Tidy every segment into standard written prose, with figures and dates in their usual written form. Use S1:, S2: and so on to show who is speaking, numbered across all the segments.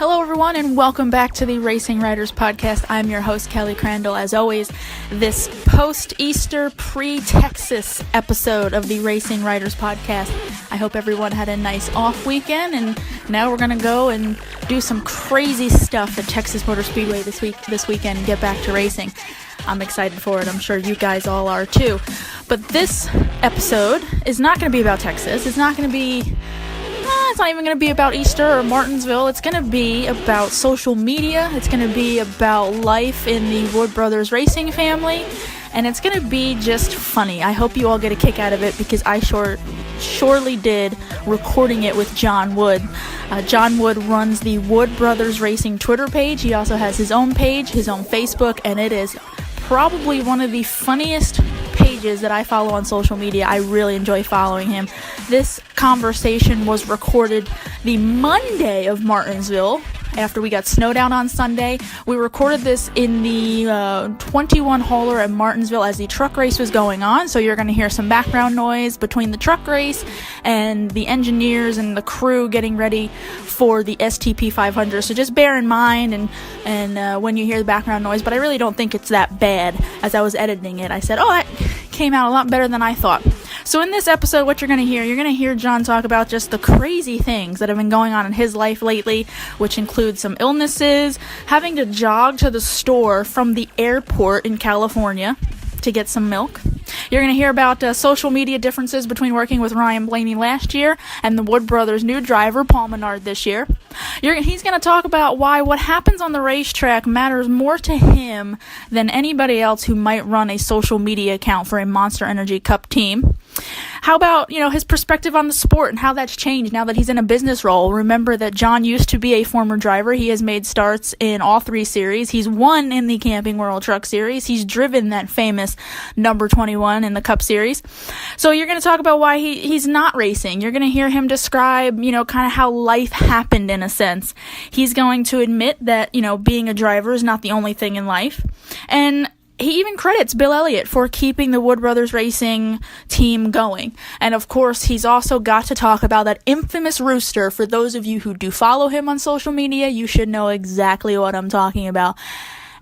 S1: Hello everyone and welcome back to the Racing Riders Podcast. I'm your host Kelly Crandall. As always, this post-Easter pre-Texas episode of the Racing Riders Podcast. I hope everyone had a nice off weekend, and now we're going to go and do some crazy stuff at Texas Motor Speedway this weekend and get back to racing. I'm excited for it. I'm sure you guys all are too. But this episode is not going to be about Texas. It's not even going to be about Easter or Martinsville. It's going to be about social media. It's going to be about life in the Wood Brothers racing family. And it's going to be just funny. I hope you all get a kick out of it because I surely did recording it with Jon Wood. Jon Wood runs the Wood Brothers Racing Twitter page. He also has his own page, his own Facebook, and it is probably one of the funniest pages that I follow on social media. I really enjoy following him. This conversation was recorded the Monday of Martinsville after we got snowed out on Sunday. We recorded this in the 21 hauler at Martinsville as the truck race was going on, so you're going to hear some background noise between the truck race and the engineers and the crew getting ready for the STP 500, so just bear in mind and when you hear the background noise, but I really don't think it's that bad. As I was editing it, I said, that came out a lot better than I thought. So in this episode, what you're going to hear Jon talk about just the crazy things that have been going on in his life lately, which include some illnesses, having to jog to the store from the airport in California to get some milk. You're going to hear about social media differences between working with Ryan Blaney last year and the Wood Brothers' new driver, Paul Menard, this year. He's going to talk about why what happens on the racetrack matters more to him than anybody else who might run a social media account for a Monster Energy Cup team. How about, his perspective on the sport and how that's changed now that he's in a business role? Remember that Jon used to be a former driver. He has made starts in all three series. He's won in the Camping World Truck Series. He's driven that famous number 21 in the Cup Series. So you're going to talk about why he's not racing. You're going to hear him describe, kind of how life happened in a sense. He's going to admit that, being a driver is not the only thing in life. And he even credits Bill Elliott for keeping the Wood Brothers Racing team going. And of course, he's also got to talk about that infamous rooster. For those of you who do follow him on social media, you should know exactly what I'm talking about.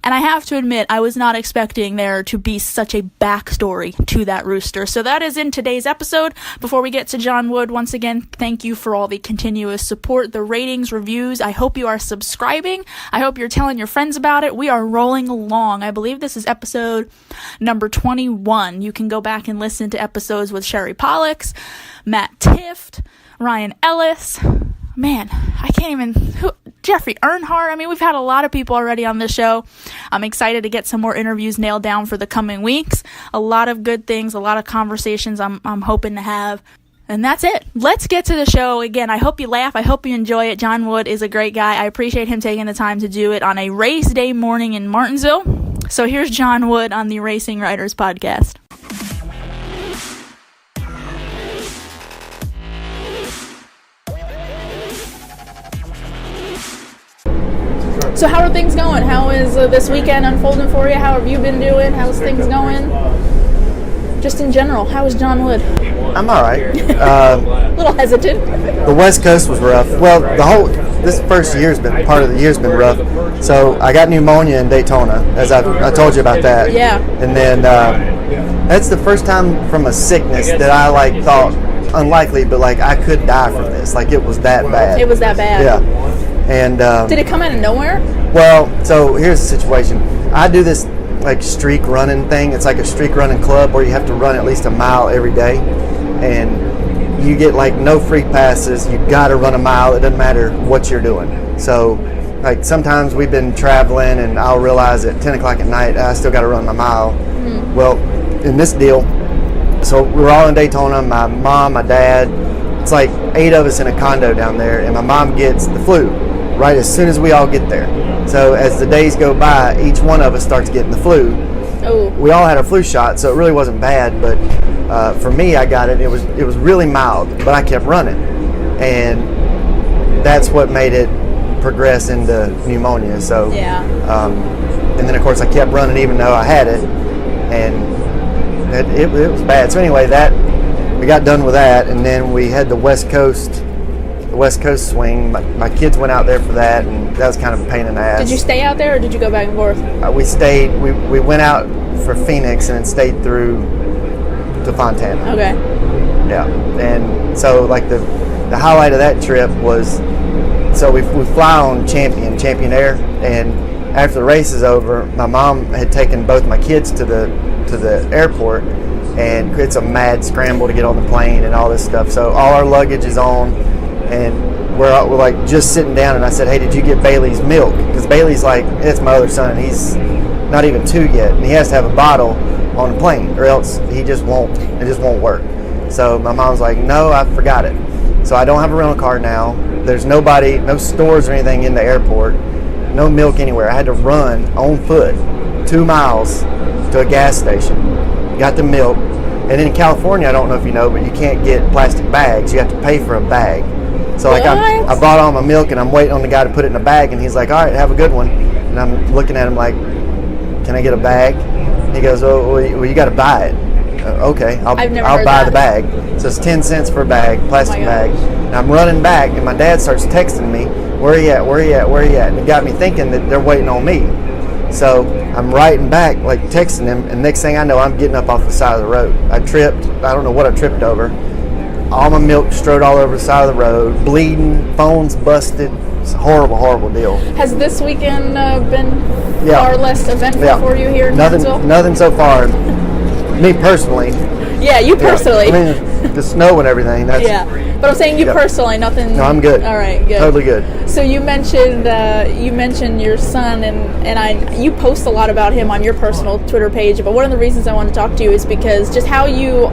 S1: And I have to admit, I was not expecting there to be such a backstory to that rooster. So that is in today's episode. Before we get to Jon Wood, once again, thank you for all the continuous support, the ratings, reviews. I hope you are subscribing. I hope you're telling your friends about it. We are rolling along. I believe this is episode number 21. You can go back and listen to episodes with Sherry Pollux, Matt Tift, Ryan Ellis. Man, I can't even... Jeffrey Earnhardt. I mean, we've had a lot of people already on the show. I'm excited to get some more interviews nailed down for the coming weeks. A lot of good things, a lot of conversations I'm hoping to have. And that's it. Let's get to the show. Again, I hope you laugh. I hope you enjoy it. Jon Wood is a great guy. I appreciate him taking the time to do it on a race day morning in Martinsville. So here's Jon Wood on the Racing Riders Podcast. So how are things going? How is this weekend unfolding for you? How have you been doing? How's things going? Just in general, how is Jon Wood?
S2: I'm all right.
S1: A little hesitant.
S2: The West Coast was rough. Well, this first part of the year's been rough. So I got pneumonia in Daytona, as I told you about that.
S1: Yeah.
S2: And then that's the first time from a sickness that I thought unlikely, but I could die from this. It was that bad.
S1: It was that bad.
S2: Yeah. And
S1: did it come out of nowhere?
S2: Well, so here's the situation. I do this streak running thing. It's like a streak running club where you have to run at least a mile every day, and you get no free passes. You got to run a mile. It doesn't matter what you're doing. So sometimes we've been traveling, and I'll realize at 10 o'clock at night I still got to run my mile. Mm-hmm. Well, in this deal, so we're all in Daytona. My mom, my dad. It's 8 of us in a condo down there, and my mom gets the flu right as soon as we all get there. So as the days go by, each one of us starts getting the flu.
S1: Oh.
S2: We all had a flu shot, so it really wasn't bad, but for me, I got it. It was really mild, but I kept running, and that's what made it progress into pneumonia. So
S1: yeah.
S2: And then of course I kept running even though I had it, and it was bad. So anyway, we got done with that, and then we had the West Coast West Coast swing. My kids went out there for that, and that was kind of a pain in the ass.
S1: Did you stay out there, or did you go back and forth?
S2: We stayed. We went out for Phoenix and then stayed through to Fontana.
S1: Okay.
S2: Yeah, and so like the highlight of that trip was, so we fly on Champion Air, and after the race is over, my mom had taken both my kids to the airport, and it's a mad scramble to get on the plane and all this stuff. So all our luggage is on, and we're like just sitting down, and I said, hey, did you get Bailey's milk? Because Bailey's like, it's my other son, and he's not even 2 yet, and he has to have a bottle on the plane, or else it just won't work. So my mom's like, no, I forgot it. So I don't have a rental car now. There's nobody, no stores or anything in the airport, no milk anywhere. I had to run on foot 2 miles to a gas station, got the milk. And in California, I don't know if you know, but you can't get plastic bags. You have to pay for a bag. So like I bought all my milk, and I'm waiting on the guy to put it in a bag, and he's like, all right, have a good one. And I'm looking at him like, can I get a bag? He goes, oh, well, you got to buy it. Okay, I'll buy the bag. So it's 10 cents for a bag, plastic bag. And I'm running back, and my dad starts texting me, where are you at, where are you at, where are you at? And it got me thinking that they're waiting on me. So I'm writing back, like texting him, and next thing I know, I'm getting up off the side of the road. I tripped. I don't know what I tripped over. All my milk strode all over the side of the road, bleeding, phones busted. It's a horrible, horrible deal.
S1: Has this weekend been far less eventful for you here in Huntsville?
S2: Nothing so far. Me personally.
S1: Yeah, you personally.
S2: Yeah. I mean, the snow and everything. That's,
S1: yeah, but I'm saying you personally, nothing.
S2: No, I'm good.
S1: All right, good.
S2: Totally good.
S1: So you mentioned your son, and you post a lot about him on your personal Twitter page. But one of the reasons I want to talk to you is because just how you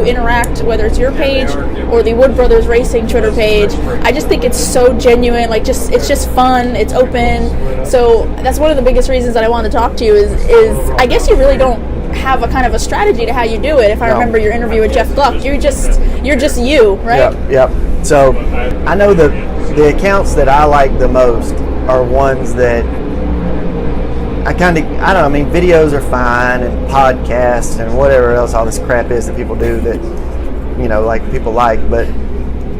S1: interact, whether it's your page or the Wood Brothers Racing Twitter page. I just think it's so genuine. Like it's just fun. It's open. So that's one of the biggest reasons that I want to talk to you is I guess you really don't have a kind of a strategy to how you do it. If I remember your interview with Jeff Gluck, you're just you, right?
S2: Yep. So I know the accounts that I like the most are ones that I don't know, I mean, videos are fine, and podcasts and whatever else all this crap is that people do that, like people like, but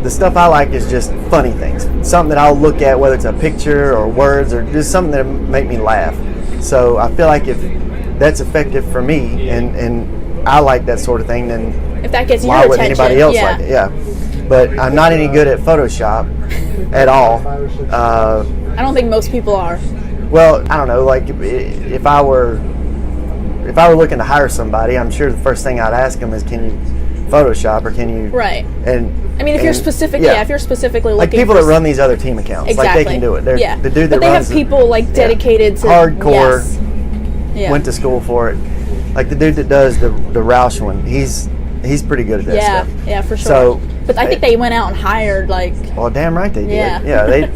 S2: the stuff I like is just funny things. Something that I'll look at, whether it's a picture or words or just something that make me laugh. So I feel like if that's effective for me, and I like that sort of thing, then
S1: if that gets
S2: why
S1: your
S2: would
S1: attention,
S2: anybody else like it? Yeah. But I'm not any good at Photoshop at all.
S1: I don't think most people are.
S2: Well, I don't know. Like if I were looking to hire somebody, I'm sure the first thing I'd ask them is, can you Photoshop, or can you? Right. And I mean, if you're specifically looking, like people that run these other team accounts, like they can do it. The dude that
S1: but they
S2: runs
S1: have people like dedicated to
S2: hardcore.
S1: Yes. Yeah.
S2: Went to school for it. Like the dude that does the Roush one, he's pretty good at that stuff.
S1: Yeah, for sure.
S2: So,
S1: but I think they went out and hired like.
S2: Well, damn right they did. Yeah,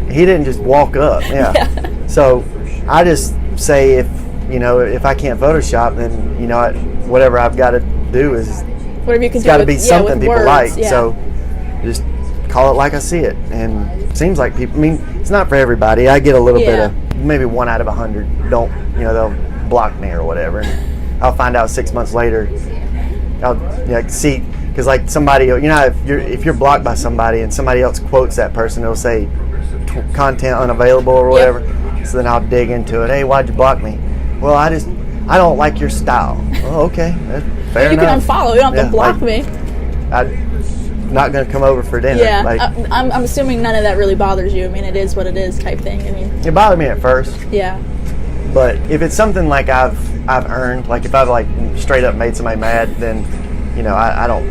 S2: he didn't just walk up. Yeah. So I just say if I can't Photoshop, then whatever I've got to do is
S1: whatever you can.
S2: It's got to be something people
S1: words,
S2: like. Yeah. So just call it like I see it, and it seems like people. I mean, it's not for everybody. I get a little bit of maybe 1 out of 100 don't. They'll block me or whatever, and I'll find out 6 months later. I'll see, because like somebody, if you're blocked by somebody and somebody else quotes that person, it'll say content unavailable or whatever. So then I'll dig into it. Hey, why'd you block me? Well, I don't like your style. Oh, okay, fair enough.
S1: You can unfollow. You don't have to block me.
S2: I'm not going to come over for dinner.
S1: Yeah, I'm assuming none of that really bothers you. I mean, it is what it is type thing. I mean,
S2: it bothered me at first.
S1: Yeah.
S2: But if it's something like I've earned, like if I've like straight up made somebody mad, then I don't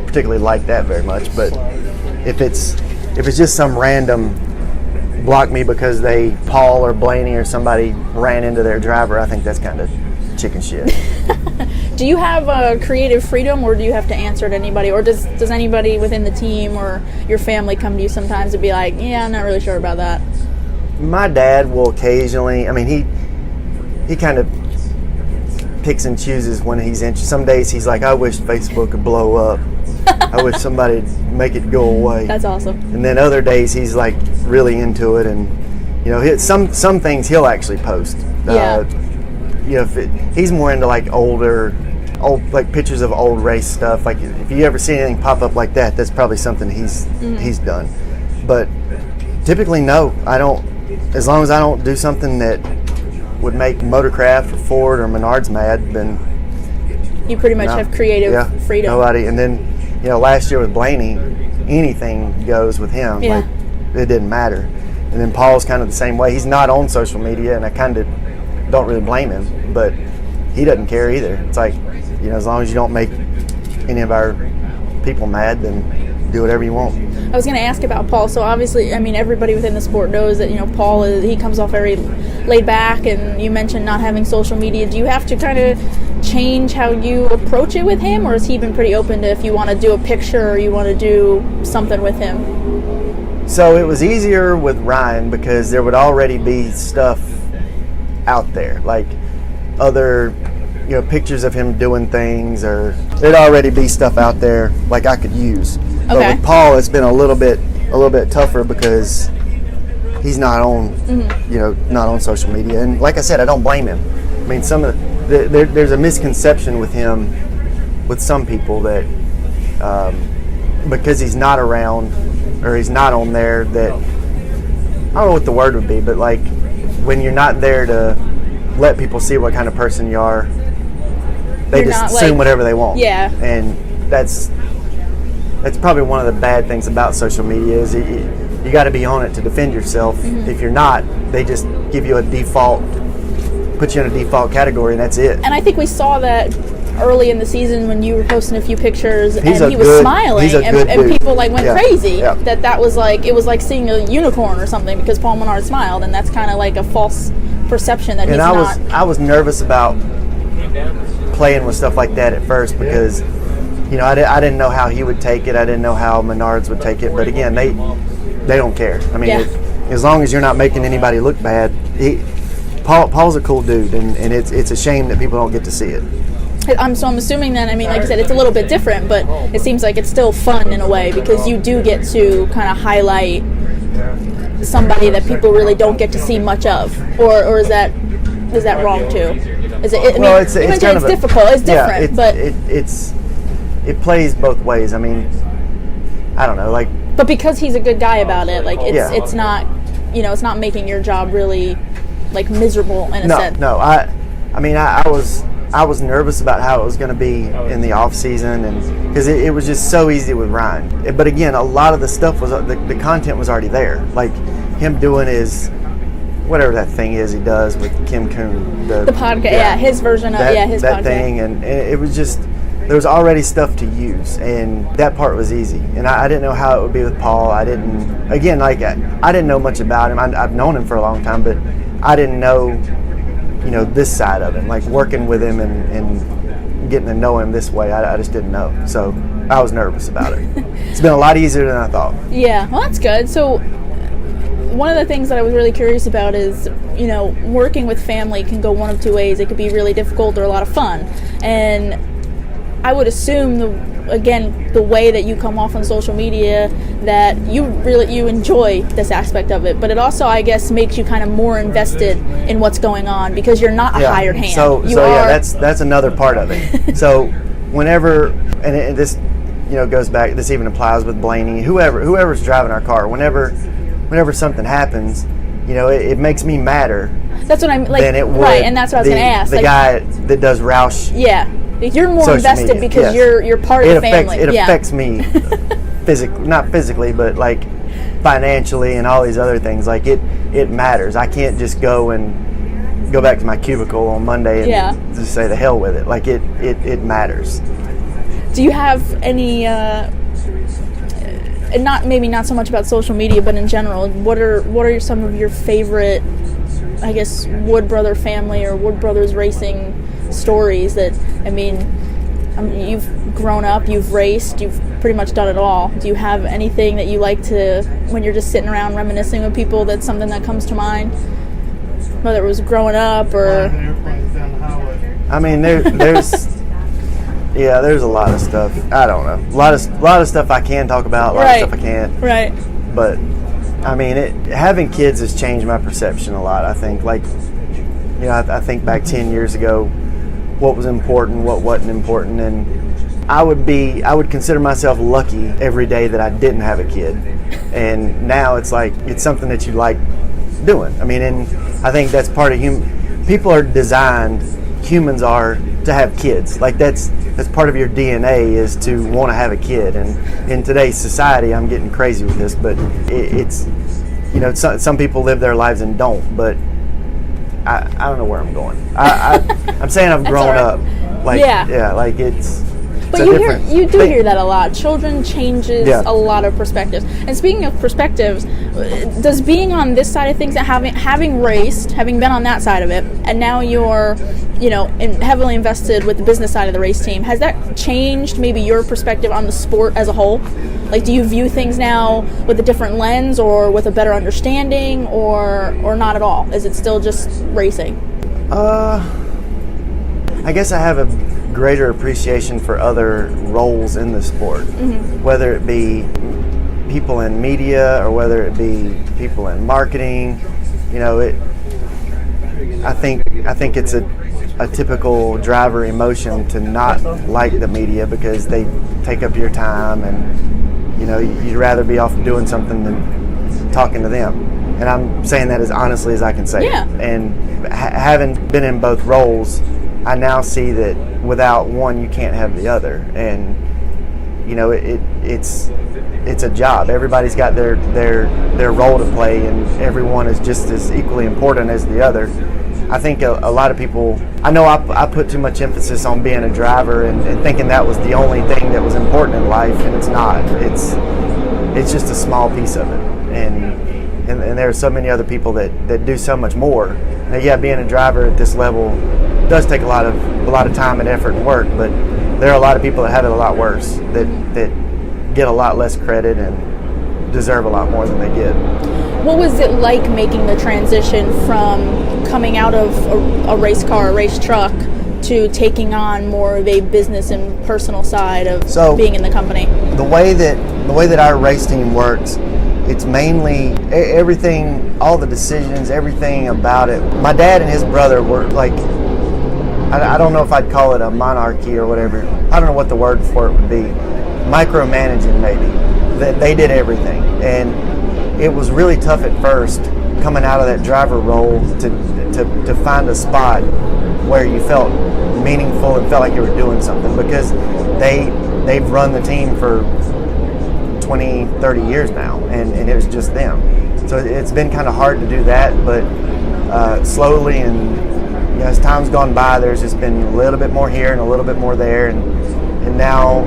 S2: particularly like that very much. But if it's just some random block me because Paul or Blaney or somebody ran into their driver, I think that's kind of chicken shit.
S1: Do you have creative freedom, or do you have to answer to anybody, or does anybody within the team or your family come to you sometimes to be like, yeah, I'm not really sure about that?
S2: My dad will occasionally. I mean, he kind of picks and chooses when he's interested. Some days he's like, I wish Facebook would blow up. I wish somebody would make it go away.
S1: That's awesome.
S2: And then other days he's like really into it, and some things he'll actually post.
S1: Yeah.
S2: He's more into like older old like pictures of old race stuff. Like if you ever see anything pop up like that, that's probably something he's done. But typically, no, I don't. As long as I don't do something that would make Motorcraft or Ford or Menards mad, then
S1: you pretty much have creative freedom.
S2: Nobody. And then, last year with Blaney, anything goes with him.
S1: Yeah.
S2: Like, it didn't matter. And then Paul's kind of the same way. He's not on social media, and I kind of don't really blame him, but he doesn't care either. It's like, as long as you don't make any of our people mad, then do whatever you want.
S1: I was going to ask about Paul. So obviously, everybody within the sport knows that, Paul, he comes off very laid back, and you mentioned not having social media. Do you have to kind of change how you approach it with him, or has he been pretty open to if you want to do a picture or you want to do something with him?
S2: So it was easier with Ryan because there would already be stuff out there, like other pictures of him doing things, or there'd already be stuff out there like I could use.
S1: Okay.
S2: But with Paul, it's been a little bit tougher because he's not on, not on social media. And like I said, I don't blame him. I mean, there's a misconception with him, with some people, that because he's not around or he's not on there, that I don't know what the word would be, but like when you're not there to let people see what kind of person you are, they
S1: you're
S2: just assume whatever they want.
S1: Yeah.
S2: And that's probably one of the bad things about social media is you got to be on it to defend yourself. Mm-hmm. If you're not, they just give you a default, put you in a default category, and that's it.
S1: And I think we saw that early in the season when you were posting a few pictures, and he was smiling, and people went crazy.
S2: Yeah.
S1: That was like, it was like seeing a unicorn or something because Paul Menard smiled, and that's kind of like a false perception that he's not.
S2: I was nervous about playing with stuff like that at first because I didn't know how he would take it. I didn't know how Menards would take it. But again, they don't care. I mean, as long as you're not making anybody look bad. Paul's a cool dude, and it's a shame that people don't get to see it.
S1: I'm assuming then, like you said, it's a little bit different, but it seems like it's still fun in a way because you do get to kind of highlight somebody that people really don't get to see much of, or is that wrong too? Is it? It's kind of difficult. It's different, but it plays both ways. I mean, I don't know, like. But because he's a good guy about it, like it's not, it's not making your job really like miserable in a sense.
S2: No, I was nervous about how it was going to be in the off season, and because it was just so easy with Ryan. But again, a lot of the stuff was the content was already there. Like him doing his whatever that thing is he does with Kim Kuhn, the podcast,
S1: his version of his
S2: that
S1: podcast
S2: thing, and it was just there was already stuff to use, and that part was easy. And I didn't know how it would be with Paul. I didn't know much about him. I've known him for a long time, but I didn't know. This side of him, like working with him and getting to know him this way, I just didn't know. So I was nervous about it. It's been a lot easier than I thought.
S1: Yeah, well, that's good. So one of the things that I was really curious about is, working with family can go one of two ways. It could be really difficult or a lot of fun. And I would assume, the way that you come off on social media, that you enjoy this aspect of it, but it also, I guess, makes you kind of more invested in what's going on because you're not a hired hand.
S2: That's another part of it. So whenever, and this goes back, this even applies with Blaney, whoever's driving our car, whenever something happens, it makes me madder.
S1: That's what I'm like.
S2: Than it would
S1: right, and that's what I was going to ask.
S2: The guy that does Roush.
S1: Yeah. You're more invested
S2: media,
S1: because you're part of the family.
S2: It affects me not physically, but like financially and all these other things. Like it matters. I can't just go back to my cubicle on Monday and just say the hell with it. Like it matters.
S1: Do you have any and not so much about social media, but in general, what are some of your favorite, I guess, Wood Brother family or Wood Brothers racing stories that, you've grown up, you've raced, you've pretty much done it all. Do you have anything that you like to, when you're just sitting around reminiscing with people, that's something that comes to mind? Whether it was growing up or...
S2: there's a lot of stuff. I don't know. A lot of stuff I can talk about, a lot of stuff I can't.
S1: Right.
S2: But, having kids has changed my perception a lot, I think. Like, I think back 10 years ago, what was important, what wasn't important, and I would consider myself lucky every day that I didn't have a kid. And now it's like, it's something that you like doing. I mean, and I think that's part of people are designed, humans are, to have kids. Like that's part of your DNA, is to want to have a kid. And in today's society, I'm getting crazy with this, but it's, you know, some people live their lives and don't, but I don't know where I'm going. I'm saying I've grown up. Like, yeah, like it's
S1: but you do hear that a lot. Children changes a lot of perspectives. And speaking of perspectives, does being on this side of things and having raced, having been on that side of it, and now you're, you know, heavily invested with the business side of the race team, has that changed maybe your perspective on the sport as a whole? Like, do you view things now with a different lens or with a better understanding, or not at all? Is it still just racing?
S2: I guess I have a greater appreciation for other roles in the sport, whether it be people in media or whether it be people in marketing. You know, I think it's a typical driver emotion to not like the media because they take up your time, and you know, you'd rather be off doing something than talking to them. And I'm saying that as honestly as I can say it. And having been in both roles, I now see that without one, you can't have the other. And you know, it's a job. Everybody's got their role to play, and everyone is just as equally important as the other. I think a lot of people, I know I put too much emphasis on being a driver and thinking that was the only thing that was important in life, and it's not. It's just a small piece of it. And there are so many other people that do so much more. Now, yeah, being a driver at this level does take a lot of time and effort and work, but there are a lot of people that have it a lot worse, that get a lot less credit and deserve a lot more than they get.
S1: What was it like making the transition from coming out of a race car, a race truck, to taking on more of a business and personal side of being in the company?
S2: The way that our race team works, it's mainly everything, all the decisions, everything about it. My dad and his brother were like, I don't know if I'd call it a monarchy or whatever. I don't know what the word for it would be. Micromanaging, maybe. That they did everything. And it was really tough at first, coming out of that driver role, to find a spot where you felt meaningful and felt like you were doing something, because they've run the team for 20, 30 years now, and it was just them. So it's been kind of hard to do that, but slowly, and you know, as time's gone by, there's just been a little bit more here and a little bit more there, and now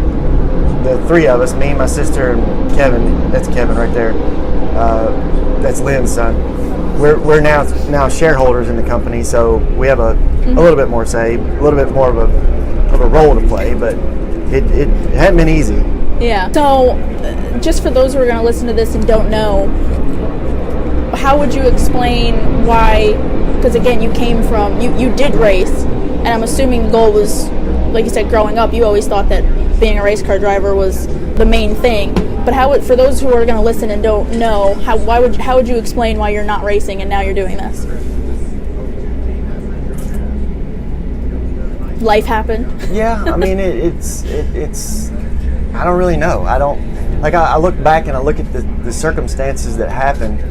S2: the three of us, me, my sister, and Kevin, that's Kevin right there, that's Lynn's son, we're now shareholders in the company, so we have a little bit more say, a little bit more of a role to play, but it hadn't been easy.
S1: Yeah. So, just for those who are going to listen to this and don't know, how would you explain why? Because again, you came from you did race, and I'm assuming the goal was, like you said, growing up, you always thought that being a race car driver was the main thing. But for those who are going to listen and don't know, how would you explain why you're not racing and now you're doing this? Life happened.
S2: Yeah, I mean it's I don't really know. I look back and I look at the circumstances that happened.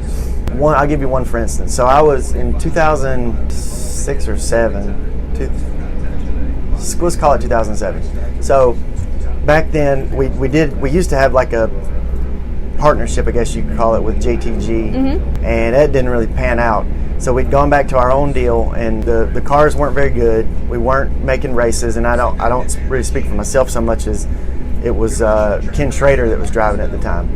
S2: I'll give you one for instance. So I was in 2006 or 7. Let's call it 2007. So back then we used to have like a partnership, I guess you could call it, with JTG, and that didn't really pan out. So we'd gone back to our own deal, and the cars weren't very good. We weren't making races, and I don't really speak for myself so much as it was Ken Schrader that was driving at the time.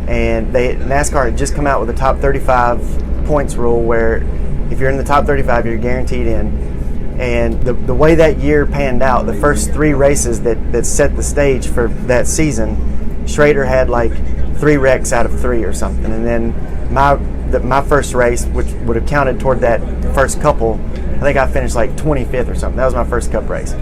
S2: And NASCAR had just come out with a top 35 points rule, where if you're in the top 35, you're guaranteed in. And the way that year panned out, the first 3 races that set the stage for that season, Schrader had like 3 wrecks out of 3 or something. And then my first race, which would have counted toward that first couple, I think I finished like 25th or something. That was my first Cup race.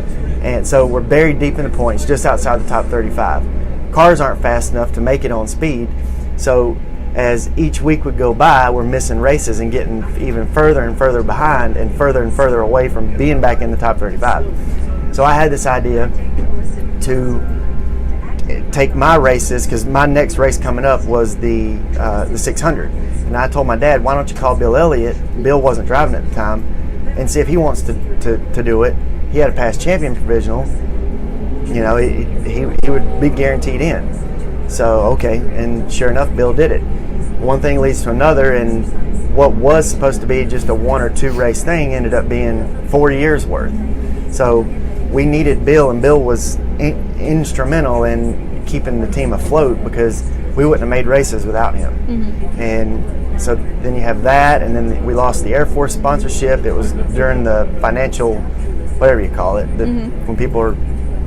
S2: And so we're buried deep in the points, just outside the top 35. Cars aren't fast enough to make it on speed. So as each week would go by, we're missing races and getting even further and further behind and further away from being back in the top 35. So I had this idea to take my races, because my next race coming up was the 600. And I told my dad, why don't you call Bill Elliott? Bill wasn't driving at the time, and see if he wants to do it. He had a past champion provisional. You know, he would be guaranteed in. So, okay, and sure enough, Bill did it. One thing leads to another, and what was supposed to be just a 1 or 2 race thing ended up being 4 years worth. So we needed Bill, and Bill was instrumental in keeping the team afloat, because we wouldn't have made races without him. Mm-hmm. And so then you have that, and then we lost the Air Force sponsorship. It was during the financial, whatever you call it, when people are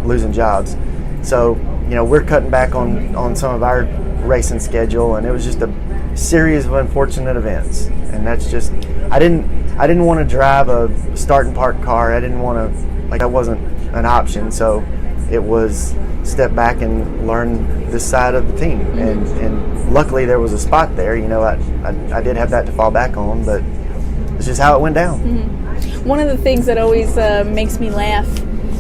S2: losing jobs. So, you know, we're cutting back on some of our racing schedule, and it was just a series of unfortunate events. And that's just, I didn't want to drive a start and park car. I didn't want to, that wasn't an option. So it was step back and learn this side of the team. Mm-hmm. And luckily there was a spot there. You know, I did have that to fall back on, but it's just how it went down.
S1: Mm-hmm. One of the things that always makes me laugh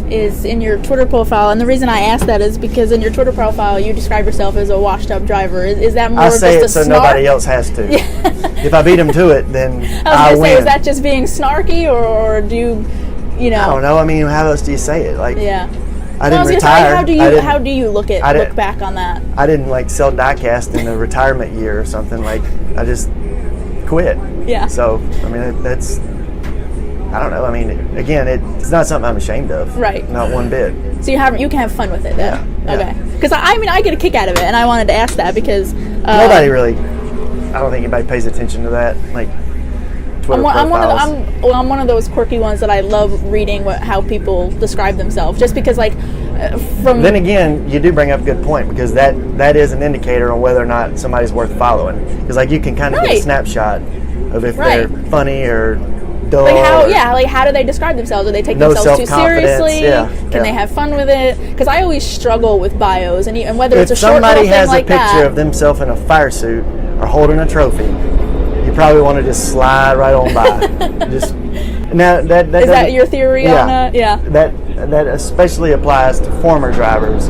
S1: is in your Twitter profile, and the reason I ask that is because in your Twitter profile you describe yourself as a washed-up driver. Is that more
S2: I
S1: just
S2: say
S1: a
S2: it so
S1: snark?
S2: Nobody else has to. If I beat them to it, then I
S1: was going to say,
S2: win.
S1: is that just being snarky, or do you know?
S2: I don't know. I mean, how else do you say it?
S1: Yeah.
S2: I didn't retire.
S1: How do you look back on that?
S2: I didn't sell diecast in a retirement year or something. I just quit.
S1: Yeah.
S2: So I mean, that's, I don't know. I mean, again, it's not something I'm ashamed of.
S1: Right.
S2: Not one bit.
S1: So you can have fun with it then.
S2: Yeah.
S1: Okay. Because I get a kick out of it, and I wanted to ask that because
S2: nobody really. I don't think anybody pays attention to that. Twitter profiles.
S1: I'm one of those quirky ones that I love reading how people describe themselves, just because from. Then
S2: again, you do bring up a good point, because that is an indicator on whether or not somebody's worth following. Because you can kind of get a snapshot of if they're funny or dull.
S1: How do they describe themselves? Do they take themselves too seriously? Can they have fun with it? Because I always struggle with bios, and whether it's a short little thing like that. If somebody has a picture
S2: of themselves in a fire suit or holding a trophy, you probably want to just slide right on by. Is
S1: that your theory on it? Yeah.
S2: That especially applies to former drivers.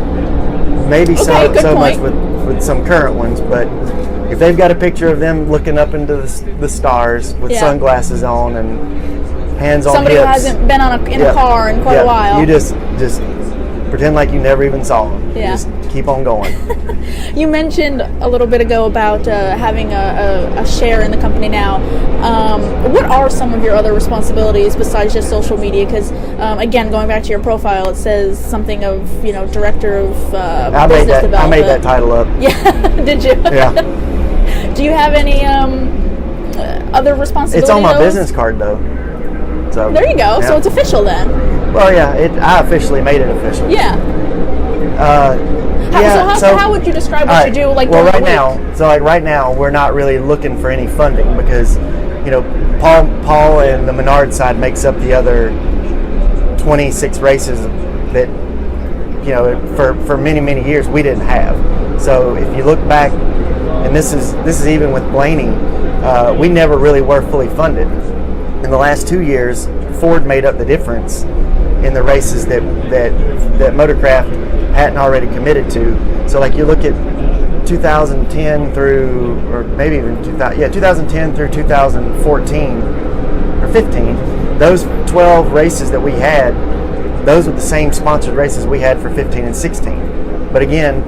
S2: Maybe so much with some current ones, but if they've got a picture of them looking up into the stars with sunglasses on and hands on
S1: somebody
S2: hips,
S1: who hasn't been in a car in quite a while,
S2: you just pretend like you never even saw them.
S1: Yeah.
S2: Just keep on going.
S1: You mentioned a little bit ago about having a share in the company now. What are some of your other responsibilities besides just social media? Because again, going back to your profile, it says something of director of business development.
S2: I made that title up.
S1: Yeah, did you?
S2: Yeah.
S1: Do you have any other responsibilities?
S2: It's on my business card though. So
S1: there you go. Yeah. So it's official then.
S2: Well, yeah, I officially made it official.
S1: Yeah. So how would you describe what you do?
S2: Right now, we're not really looking for any funding, because, Paul and the Menard side makes up the other 26 races that, for many, many years we didn't have. So if you look back, and this is even with Blaney, we never really were fully funded. In the last 2 years, Ford made up the difference in the races that Motorcraft hadn't already committed to. So you look at 2010 through, or maybe even 2010 through 2014 or 15, those 12 races that we had, those were the same sponsored races we had for 15 and 16. But again,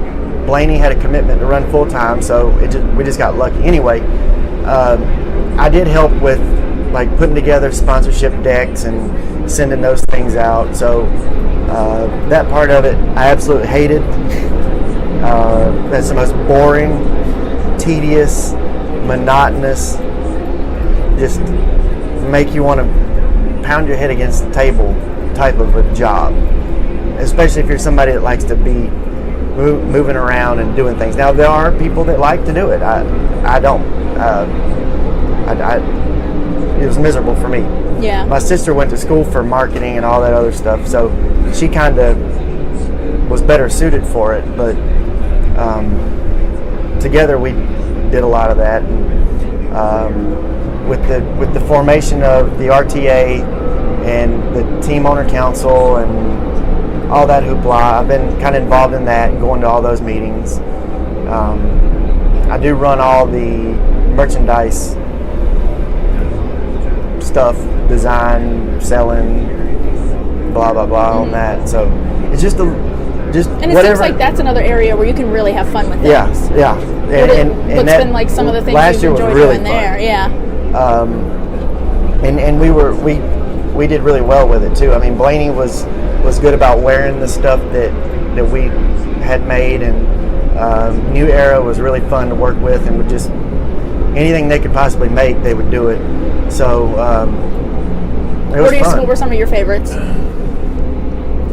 S2: Blaney had a commitment to run full time, so we just got lucky. Anyway, I did help with putting together sponsorship decks and sending those things out. So that part of it I absolutely hated. That's the most boring, tedious, monotonous, just make you want to pound your head against the table type of a job, especially if you're somebody that likes to be moving around and doing things. Now, there are people that like to do it. I don't. It was miserable for me.
S1: Yeah.
S2: My sister went to school for marketing and all that other stuff, so she kind of was better suited for it. But together we did a lot of that. And, with the formation of the RTA and the team owner council and all that hoopla, I've been kind of involved in that and going to all those meetings. I do run all the merchandise stuff, design, selling, blah blah blah on that. So it's just
S1: and it
S2: whatever.
S1: seems like that's another area where you can really have fun with things.
S2: Yeah.
S1: What's been like some of the things
S2: last
S1: you've
S2: year was
S1: enjoyed
S2: really
S1: doing
S2: fun.
S1: there? Yeah.
S2: And we did really well with it too. I mean, Blaney was good about wearing the stuff that we had made, and New Era was really fun to work with, and would just anything they could possibly make, they would do it. So it was fun.
S1: What were some of your favorites?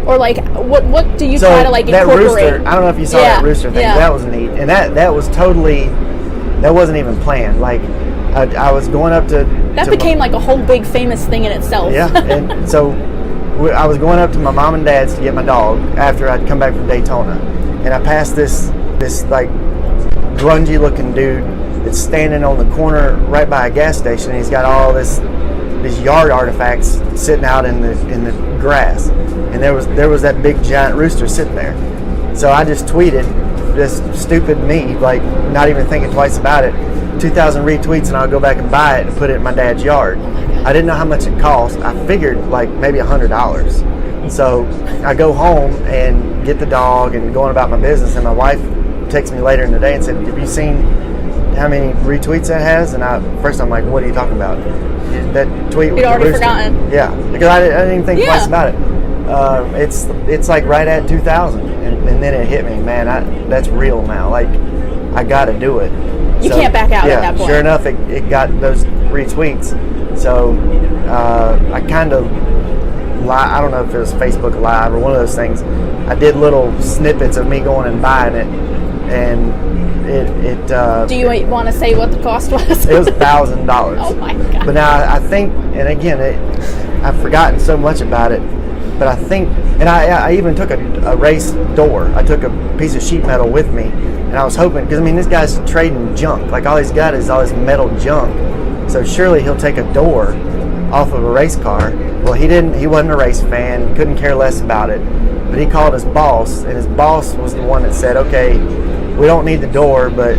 S1: Or like, what do you
S2: so
S1: try to like
S2: that
S1: incorporate?
S2: Rooster, I don't know if you saw that rooster thing.
S1: Yeah.
S2: That was neat, and that was totally, that wasn't even planned. Like I was going up to
S1: that became like a whole big famous thing in itself.
S2: Yeah, and so I was going up to my mom and dad's to get my dog after I'd come back from Daytona, and I passed this like grungy looking dude that's standing on the corner right by a gas station, and he's got all these yard artifacts sitting out in the grass, and there was that big giant rooster sitting there. So I just tweeted, just stupid me, like not even thinking twice about it, 2,000 retweets, and I'll go back and buy it and put it in my dad's yard. I didn't know how much it cost. I figured like maybe $100. So I go home and get the dog and going about my business, and my wife texted me later in the day and said, "Have you seen how many retweets that has?" And first I'm like, "What are you talking about?" That tweet.
S1: You'd already forgotten.
S2: Yeah, because I didn't even think twice about it. It's like right at 2,000, and then it hit me, man. That's real now. Like I got to do it.
S1: You can't back out at that point.
S2: Sure enough, it got those retweets. So I kind of, I don't know if it was Facebook Live or one of those things. I did little snippets of me going and buying it, and it.
S1: Do you want to say what the cost was?
S2: It was $1,000.
S1: Oh my God!
S2: But now I think, and again, I've forgotten so much about it. But I think, and I even took a race door. I took a piece of sheet metal with me, and I was hoping, because I mean, this guy's trading junk. Like all he's got is all this metal junk. So surely he'll take a door off of a race car. Well, he didn't. He wasn't a race fan. Couldn't care less about it. But he called his boss, and his boss was the one that said, "Okay, we don't need the door, but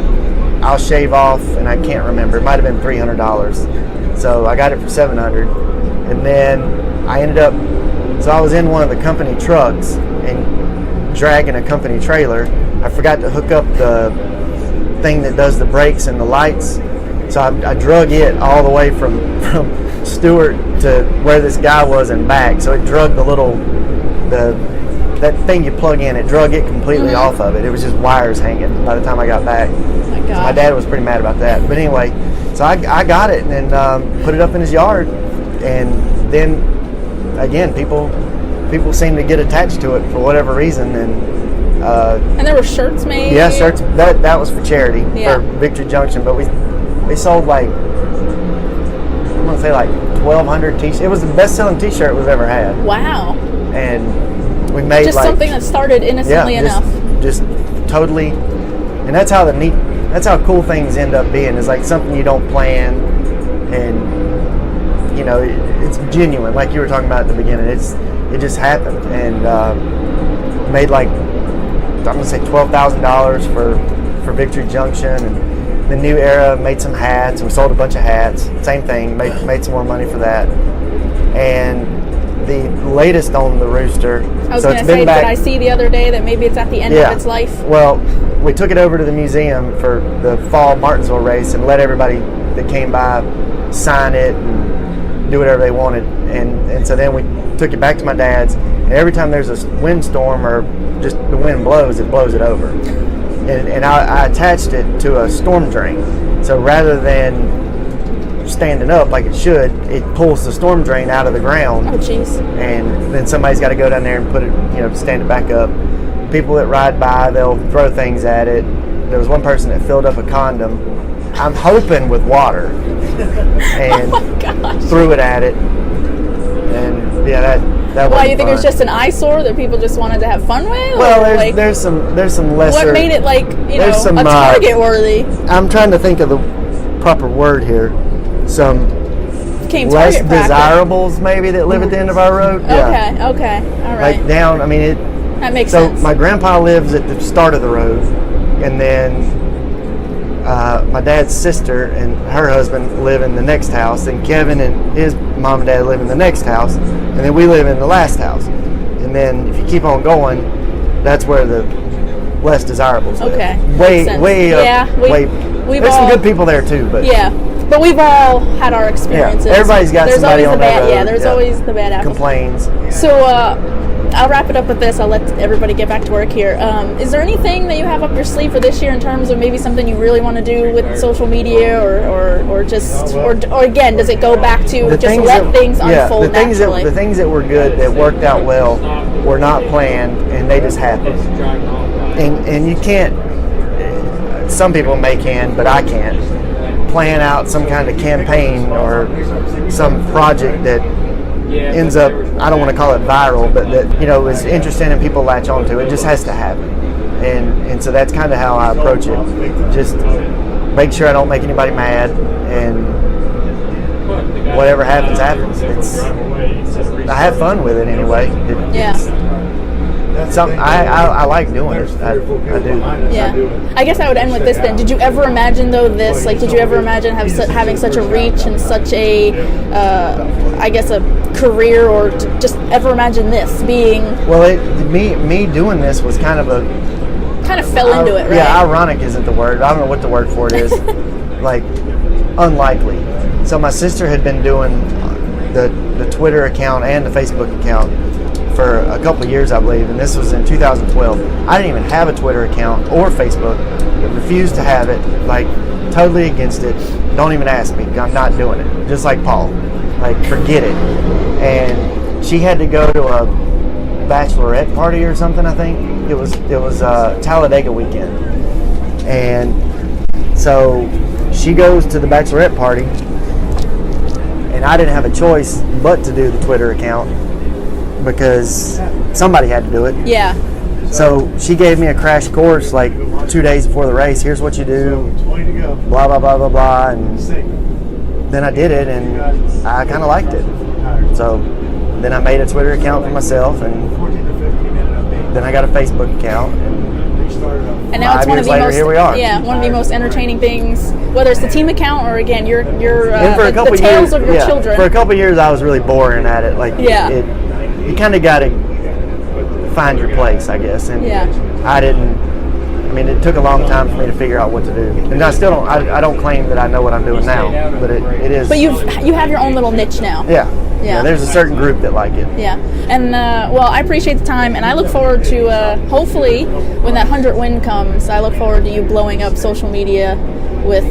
S2: I'll shave off." And I can't remember. It might have been $300. So I got it for $700, and then I ended up. So I was in one of the company trucks and dragging a company trailer. I forgot to hook up the thing that does the brakes and the lights. So I drug it all the way from Stewart to where this guy was and back. So it drug that thing you plug in, it drug it completely off of it. It was just wires hanging by the time I got back.
S1: Oh my God.
S2: So my dad was pretty mad about that. But anyway, so I got it and then put it up in his yard. And then again, people seem to get attached to it for whatever reason, and
S1: there were shirts made.
S2: Yeah, shirts. That was for charity for Victory Junction, but we sold like I'm gonna say like 1,200 t-shirts. It was the best-selling t-shirt we've ever had.
S1: Wow.
S2: And we made
S1: just
S2: like
S1: something that started innocently enough.
S2: Just totally, and that's how cool things end up being. Is like something you don't plan, and you know, it's genuine, like you were talking about at the beginning. It just happened, and made like, I'm gonna say $12,000 for Victory Junction, and the New Era made some hats, and we sold a bunch of hats. Same thing, made some more money for that. And the latest on the Rooster.
S1: I was gonna say, did I see the other day that maybe it's at the end of its life?
S2: Well, we took it over to the museum for the fall Martinsville race and let everybody that came by sign it and do whatever they wanted, and so then we took it back to my dad's, and every time there's a windstorm or just the wind blows, it blows it over, and I attached it to a storm drain, so rather than standing up like it should, it pulls the storm drain out of the ground.
S1: Oh jeez.
S2: And then somebody's got to go down there and put it, stand it back up. People that ride by, they'll throw things at it. There was one person that filled up a condom, I'm hoping with water, and threw it at it. And yeah,
S1: Why, you think it was just an eyesore that people just wanted to have fun with?
S2: Well, there's some lesser.
S1: What made it a target worthy?
S2: I'm trying to think of the proper word here. Some less desirables maybe that live at the end of our road.
S1: Okay, all right.
S2: Like down. I mean
S1: that makes sense.
S2: So my grandpa lives at the start of the road, and then my dad's sister and her husband live in the next house, and Kevin and his mom and dad live in the next house, and then we live in the last house. And then if you keep on going, that's where the less desirables live.
S1: Okay.
S2: Way there's some good people there too, but
S1: but we've all had our experiences.
S2: Yeah, everybody's got somebody on that road.
S1: Yeah, there's always the bad apples.
S2: Complains.
S1: So I'll wrap it up with this. I'll let everybody get back to work here. Is there anything that you have up your sleeve for this year in terms of maybe something you really want to do with social media, or again, does it go back to let things unfold naturally?
S2: The things that were good, that worked out well, were not planned, and they just happened. And you can't. Some people can, but I can't plan out some kind of campaign or some project that ends up, I don't want to call it viral, but that is interesting and people latch onto. It just has to happen, and so that's kind of how I approach it. Just make sure I don't make anybody mad, and whatever happens. I have fun with it anyway. I like doing it. I do.
S1: Yeah. I guess I would end with this then. Did you ever imagine this? Like, did you ever imagine having such a reach and such a, a career, or just ever imagine this being?
S2: Well, me doing this was kind of
S1: fell into it, right?
S2: Yeah, ironic isn't the word. I don't know what the word for it is. Like, unlikely. So my sister had been doing the Twitter account and the Facebook account for a couple of years, I believe, and this was in 2012. I didn't even have a Twitter account or Facebook. I refused to have it, like, totally against it. Don't even ask me. I'm not doing it. Just like Paul. Like, forget it. And she had to go to a bachelorette party or something, I think. It was Talladega weekend. And so she goes to the bachelorette party, and I didn't have a choice but to do the Twitter account, because somebody had to do it.
S1: Yeah.
S2: So she gave me a crash course like 2 days before the race. Here's what you do, blah, blah, blah, blah, blah. And then I did it, and I kind of liked it. So then I made a Twitter account for myself, and then I got a Facebook account.
S1: And now it's one of the most,
S2: here we are.
S1: Yeah, one of the most entertaining things, whether it's the team account or, again, your the tales of your children.
S2: For a couple of years, I was really boring at it. Like, you kind of got to find your place, I guess. And I didn't. I mean, it took a long time for me to figure out what to do, and I still don't. I don't claim that I know what I'm doing now, but it is.
S1: But you have your own little niche now.
S2: Yeah. There's a certain group that like it.
S1: Yeah, and I appreciate the time, and I look forward to hopefully when that 100 win comes. I look forward to you blowing up social media with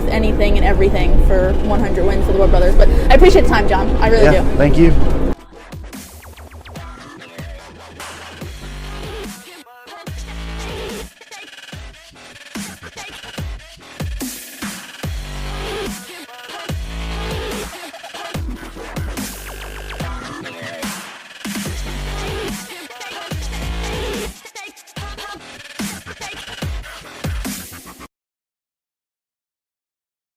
S1: anything and everything for 100 wins for the Wood Brothers. But I appreciate the time, Jon. I really do.
S2: Thank you.